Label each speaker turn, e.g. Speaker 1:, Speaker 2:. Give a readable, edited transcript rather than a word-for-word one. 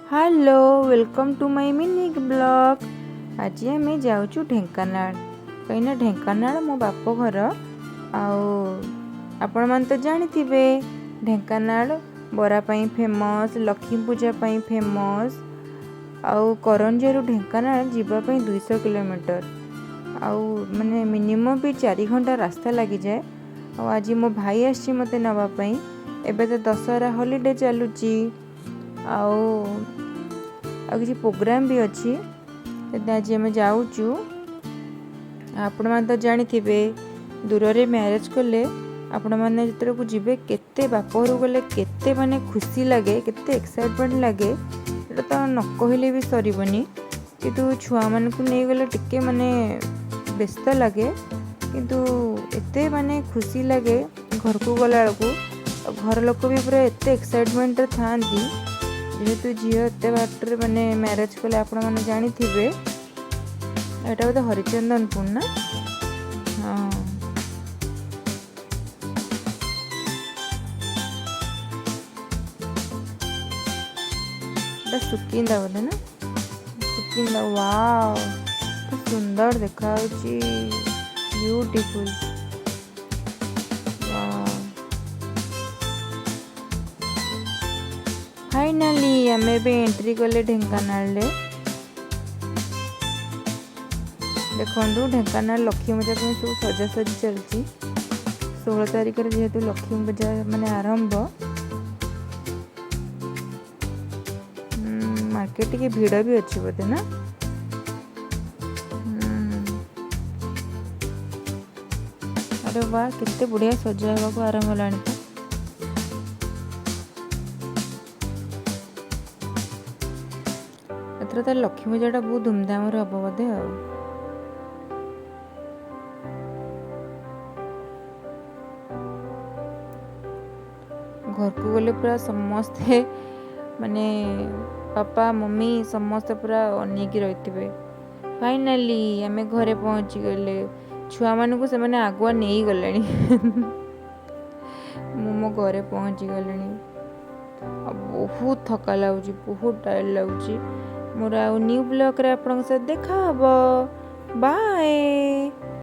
Speaker 1: Hello welcome to my mini blog. आज आम जाऊँ ढेंकानाल कहीं ढेंकानाल मो बाप घर आपण मन तो जानिथिबे ढेंकानाल बरा पाई फेमस, लक्ष्मी पूजा पाई फेमस। आउ करंजियारू ढेंकानाल जीवा पाई 200 किलोमीटर आउ माने मिनिमम भी 4 घंटा रास्ता लगी जाए। आज मो भाई आसी मते नवा पाई। एबे तो दशहरा हॉलिडे चलुची किसी प्रोग्राम भी अच्छी। आज आम जाऊँ आपण मैंने तो जानिथिबे दूर रे मैरेज कले आपण मैंने जितने जीवे केते बापर गले केते माने खुशी लगे, केते एक्साइटमेंट लगे ये तो न कहले भी सरबनी। किंतु छुआ मान को नहीं गले टिके माने व्यस्त लगे, किंतु एते माने खुशी लगे घर को गला बेलू। घर लोक भी पूरा एते एक्साइटमेंट था जेहेतु झील एत बाटर माने मैरेज कले आपण मैंने जानिथिबे एटा बोधे हरिचंदनपुर ना। हाँ सुकिंदा बोधे ना, सुकिंदा। वाओ तो सुंदर देखा ब्यूटीफुल। फाइनाली आम भी एंट्री कले ढेंकानाल। देखो ढेंकानाल लक्ष्मी पूजा सब सजासजी चलती। 16 तारिख जेहेतु लक्ष्मी पूजा माने आरंभ, मार्केट के भीड़ भी अच्छी बोधे ना। अरे वाह केते बढ़िया सजा को आरंभ होलानी। एथर तो लक्ष्मी पूजा बहुत धूमधाम हम बोधे। घर को गले पूरा समस्ते माने पापा मम्मी समस्ते पूरा अनेक रही। फाइनाली आम घरे पहुँची गले। छुआ मान को से मैंने आगुआ नहीं गले मो घरे पहुँची गले। बहुत थका लगुच, बहुत टायर्ड लगुच। मोर न्यू ब्लॉग रे आपन से देखा हबो। बाय।